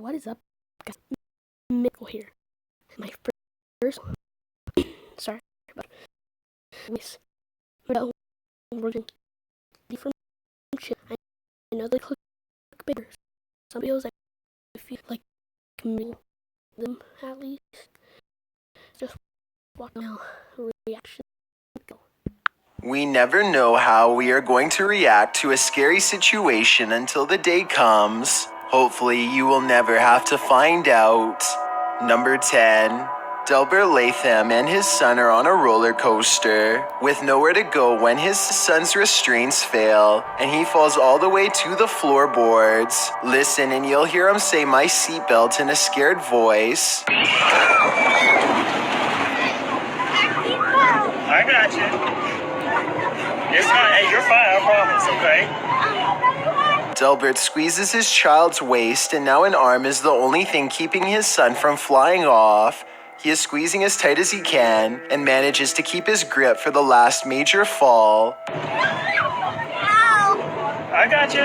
What is up, guys? Mickle here. My first sorry about this. Working different shit. I know they click bigger. Some videos I feel like me them at least. Just watch now reaction. Go. We never know how we are going to react to a scary situation until the day comes. Hopefully, you will never have to find out. Number 10. Delbert Latham and his son are on a roller coaster with nowhere to go when his son's restraints fail and he falls all the way to the floorboards. Listen and you'll hear him say "my seatbelt" in a scared voice. I got you. It's fine. Hey, you're fine. I promise, okay? Delbert squeezes his child's waist, and now an arm is the only thing keeping his son from flying off. He is squeezing as tight as he can and manages to keep his grip for the last major fall. I got you.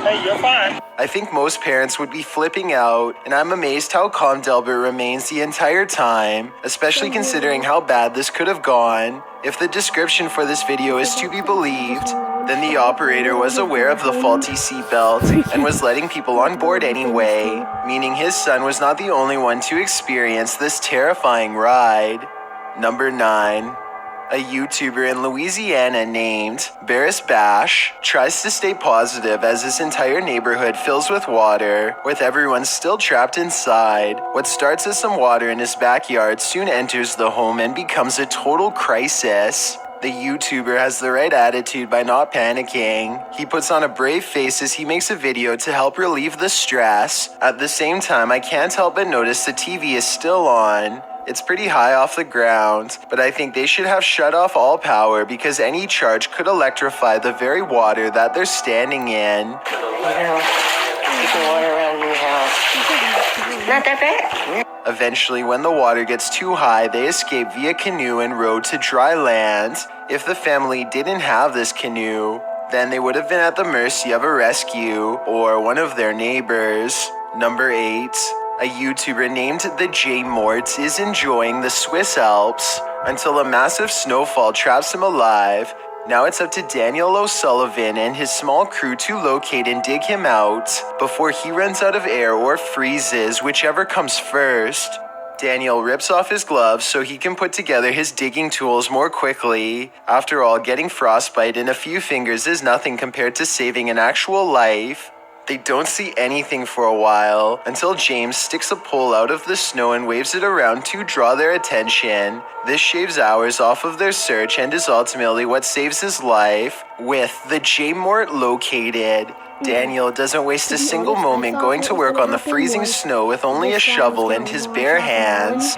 Hey, you're fine. I think most parents would be flipping out, and I'm amazed how calm Delbert remains the entire time, especially considering how bad this could have gone. If the description for this video is to be believed, then the operator was aware of the faulty seatbelt and was letting people on board anyway, meaning his son was not the only one to experience this terrifying ride. Number 9. A YouTuber in Louisiana named Barris Bash tries to stay positive as his entire neighborhood fills with water, with everyone still trapped inside. What starts as some water in his backyard soon enters the home and becomes a total crisis. The YouTuber has the right attitude by not panicking. He puts on a brave face as he makes a video to help relieve the stress. At the same time, I can't help but notice the TV is still on. It's pretty high off the ground, but I think they should have shut off all power because any charge could electrify the very water that they're standing in. You know, keeping water around your house. Not that bad. Eventually, when the water gets too high, they escape via canoe and row to dry land. If the family didn't have this canoe, then they would have been at the mercy of a rescue or one of their neighbors. Number 8. A YouTuber named the J Morts is enjoying the Swiss Alps until a massive snowfall traps him alive. Now it's up to Daniel O'Sullivan and his small crew to locate and dig him out before he runs out of air or freezes, whichever comes first. Daniel rips off his gloves so he can put together his digging tools more quickly. After all, getting frostbite in a few fingers is nothing compared to saving an actual life. They don't see anything for a while until James sticks a pole out of the snow and waves it around to draw their attention. This shaves hours off of their search and is ultimately what saves his life. With the J Mort located, Daniel doesn't waste a single moment going to work on the freezing snow with only a shovel and his bare hands.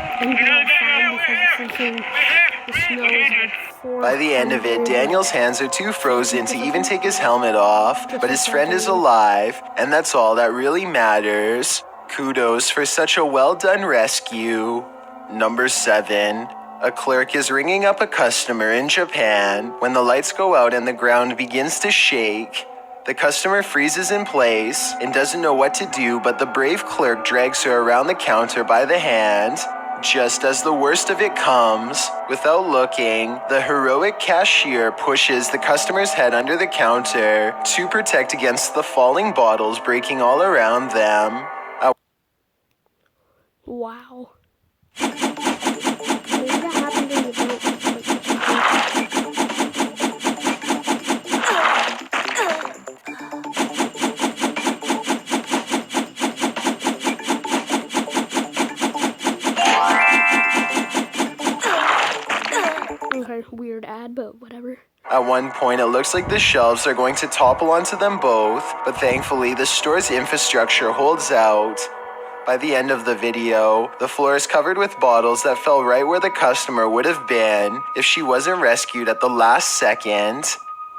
By the end of it, Daniel's hands are too frozen to even take his helmet off, but his friend is alive, and that's all that really matters. Kudos for such a well-done rescue. Number 7. A clerk is ringing up a customer in Japan when the lights go out and the ground begins to shake. The customer freezes in place and doesn't know what to do, but the brave clerk drags her around the counter by the hand. Just as the worst of it comes, without looking, the heroic cashier pushes the customer's head under the counter to protect against the falling bottles breaking all around them. Wow. Weird ad, but whatever. At one point, it looks like the shelves are going to topple onto them both, but thankfully, the store's infrastructure holds out. By the end of the video, the floor is covered with bottles that fell right where the customer would have been if she wasn't rescued at the last second.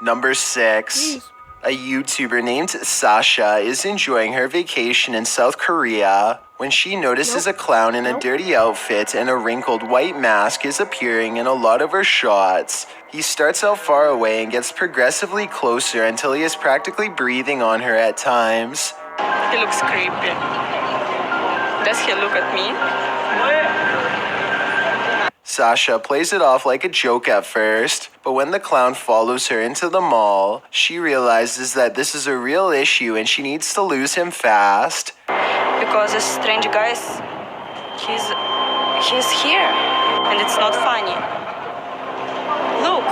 Number 6. A YouTuber named Sasha is enjoying her vacation in South Korea when she notices a clown in a dirty outfit and a wrinkled white mask is appearing in a lot of her shots. He starts out far away and gets progressively closer until he is practically breathing on her at times. He looks creepy. Does he look at me? Sasha plays it off like a joke at first, but when the clown follows her into the mall, she realizes that this is a real issue and she needs to lose him fast. Because this strange guy he's here, and it's not funny. Look.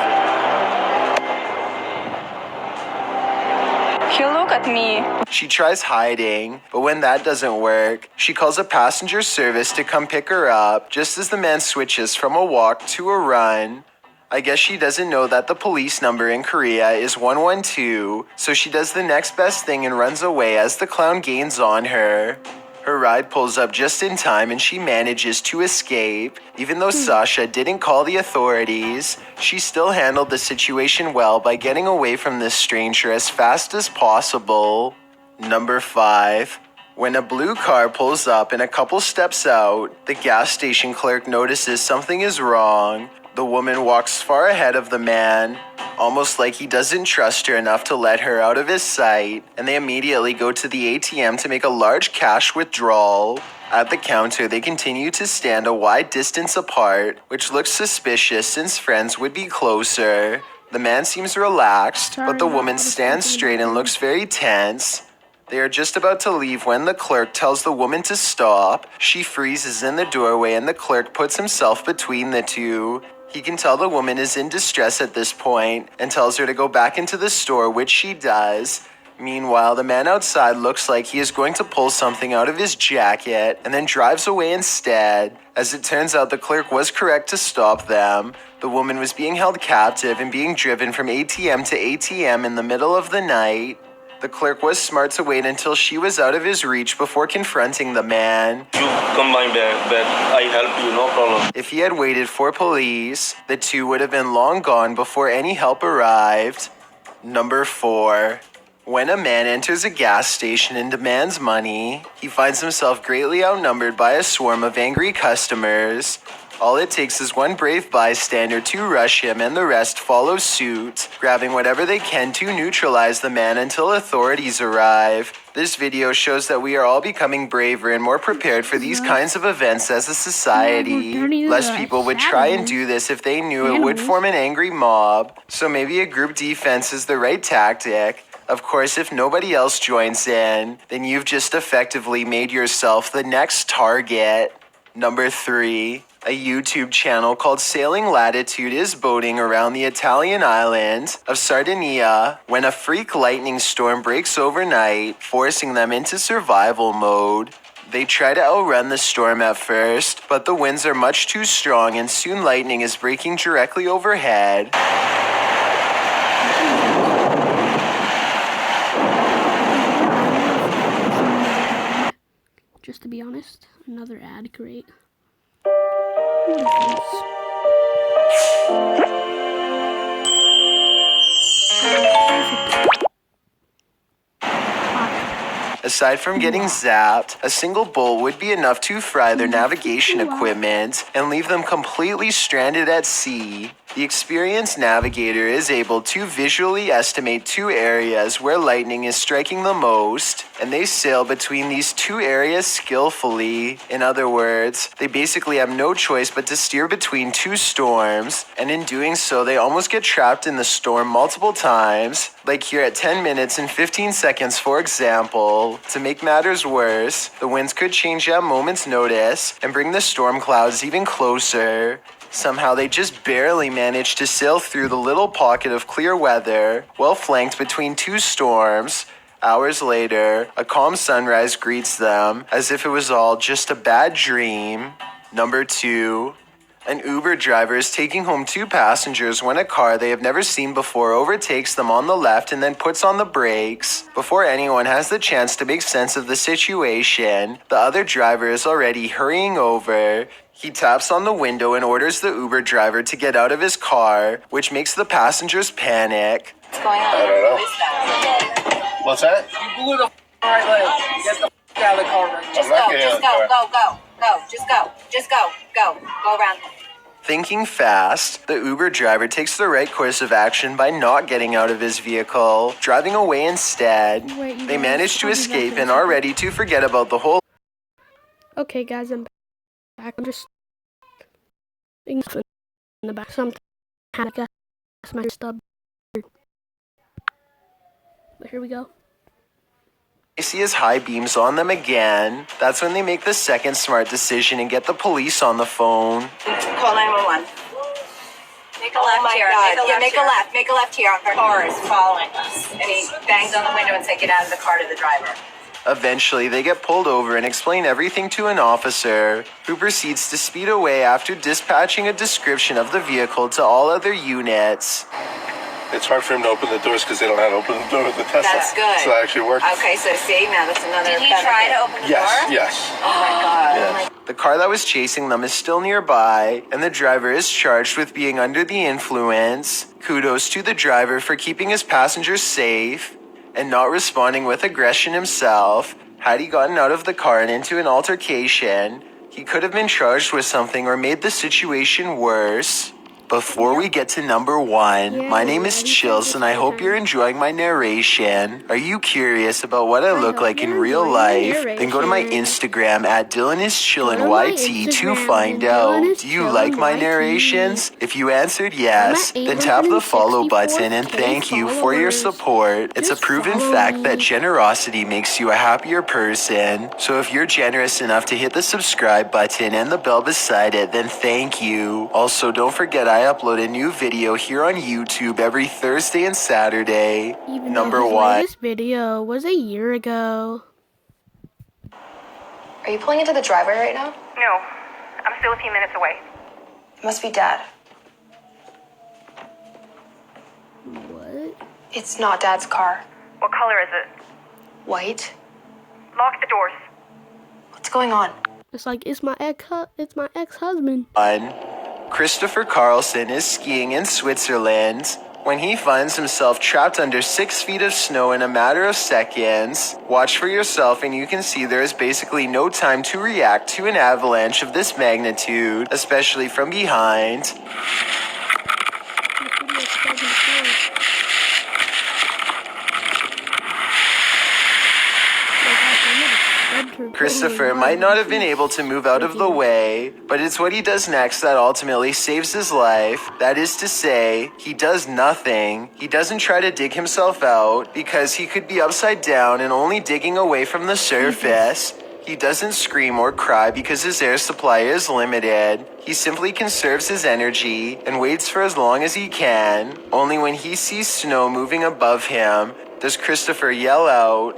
He look at me. She tries hiding, but when that doesn't work, she calls a passenger service to come pick her up just as the man switches from a walk to a run. I guess she doesn't know that the police number in Korea is 112, so she does the next best thing and runs away as the clown gains on her. Her ride pulls up just in time and she manages to escape. Even though Sasha didn't call the authorities, she still handled the situation well by getting away from this stranger as fast as possible. Number 5. When a blue car pulls up and a couple steps out, the gas station clerk notices something is wrong. The woman walks far ahead of the man, almost like he doesn't trust her enough to let her out of his sight, and they immediately go to the ATM to make a large cash withdrawal. At the counter, they continue to stand a wide distance apart, which looks suspicious since friends would be closer. The man seems relaxed, but the woman stands straight and looks very tense. They are just about to leave when the clerk tells the woman to stop. She freezes in the doorway and the clerk puts himself between the two. He can tell the woman is in distress at this point and tells her to go back into the store, which she does. Meanwhile, the man outside looks like he is going to pull something out of his jacket and then drives away instead. As it turns out, the clerk was correct to stop them. The woman was being held captive and being driven from ATM to ATM in the middle of the night. The clerk was smart to wait until she was out of his reach before confronting the man. You come my bed, I help you, no problem. If he had waited for police, the two would have been long gone before any help arrived. Number 4. When a man enters a gas station and demands money, he finds himself greatly outnumbered by a swarm of angry customers. All it takes is one brave bystander to rush him and the rest follow suit, grabbing whatever they can to neutralize the man until authorities arrive. This video shows that we are all becoming braver and more prepared for these kinds of events as a society. Less people would try and do this if they knew it would form an angry mob, so maybe a group defense is the right tactic. Of course, if nobody else joins in, then you've just effectively made yourself the next target. Number 3. A YouTube channel called Sailing Latitude is boating around the Italian island of Sardinia when a freak lightning storm breaks overnight, forcing them into survival mode. They try to outrun the storm at first, but the winds are much too strong and soon lightning is breaking directly overhead. Just to be honest, another ad, great. Aside from getting zapped, a single bolt would be enough to fry their navigation equipment and leave them completely stranded at sea. The experienced navigator is able to visually estimate 2 areas where lightning is striking the most, and they sail between these 2 areas skillfully. In other words, they basically have no choice but to steer between 2 storms, and in doing so, they almost get trapped in the storm multiple times, like here at 10 minutes and 15 seconds, for example. To make matters worse, the winds could change at a moment's notice and bring the storm clouds even closer. Somehow they just barely managed to sail through the little pocket of clear weather, well flanked between 2 storms. Hours later, a calm sunrise greets them, as if it was all just a bad dream. Number 2. An Uber driver is taking home 2 passengers when a car they have never seen before overtakes them on the left and then puts on the brakes. Before anyone has the chance to make sense of the situation, the other driver is already hurrying over. He taps on the window and orders the Uber driver to get out of his car, which makes the passengers panic. What's going on? I don't know. What's that? You blew the right leg. Get the out of the car right now. Just go around. Thinking fast, the Uber driver takes the right course of action by not getting out of his vehicle, driving away instead. They manage to escape and are ready to forget about the whole. Okay, guys, I'm back. I'm just in the back. Something had to gas my stub. But here we go. They see his high beams on them again. That's when they make the second smart decision and get the police on the phone. Call 911. Make a left here. Make a left here. Our car is following us. And he bangs on the window and said, get out of the car to the driver. Eventually, they get pulled over and explain everything to an officer, who proceeds to speed away after dispatching a description of the vehicle to all other units. It's hard for him to open the doors because they don't know how to open the door with the Tesla. That's good. So that actually worked. Okay, so see, now that's another. Did he try to open the door? Yes. Oh my God. Yes. The car that was chasing them is still nearby, and the driver is charged with being under the influence. Kudos to the driver for keeping his passengers safe and not responding with aggression himself. Had he gotten out of the car and into an altercation, he could have been charged with something or made the situation worse. Before we get to number one, my name is Chills and I hope you're enjoying my narration. Are you curious about what I look like in real life? Then go to my Instagram at DylanIsChillinYT to find out. Do you like my narrations? If you answered yes, then tap the follow button and thank you for your support. It's a proven fact that generosity makes you a happier person. So if you're generous enough to hit the subscribe button and the bell beside it, then thank you. Also, don't forget I upload a new video here on YouTube every Thursday and Saturday. Number His one. latest video was a year ago. Are you pulling into the driveway right now? No, I'm still a few minutes away. It must be Dad. What? It's not Dad's car. What color is it? White? Lock the doors. What's going on? It's like it's my ex-husband. Christopher Carlson is skiing in Switzerland when he finds himself trapped under 6 feet of snow in a matter of seconds. Watch for yourself and you can see there is basically no time to react to an avalanche of this magnitude, especially from behind. Christopher might not have been able to move out of the way, but it's what he does next that ultimately saves his life. That is to say, he does nothing. He doesn't try to dig himself out because he could be upside down and only digging away from the surface. He doesn't scream or cry because his air supply is limited. He simply conserves his energy and waits for as long as he can. Only when he sees snow moving above him does Christopher yell out,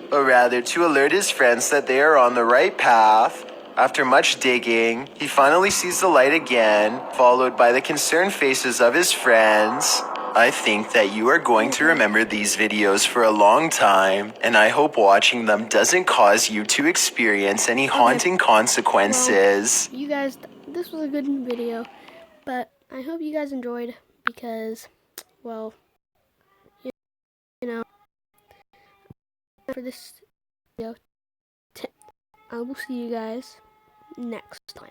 or rather to alert his friends that they are on the right path. After much digging, he finally sees the light again, followed by the concerned faces of his friends. I think that you are going to remember these videos for a long time, and I hope watching them doesn't cause you to experience any haunting consequences. Well, you guys, this was a good video, but I hope you guys enjoyed because, well, you know, for this video, I will see you guys next time.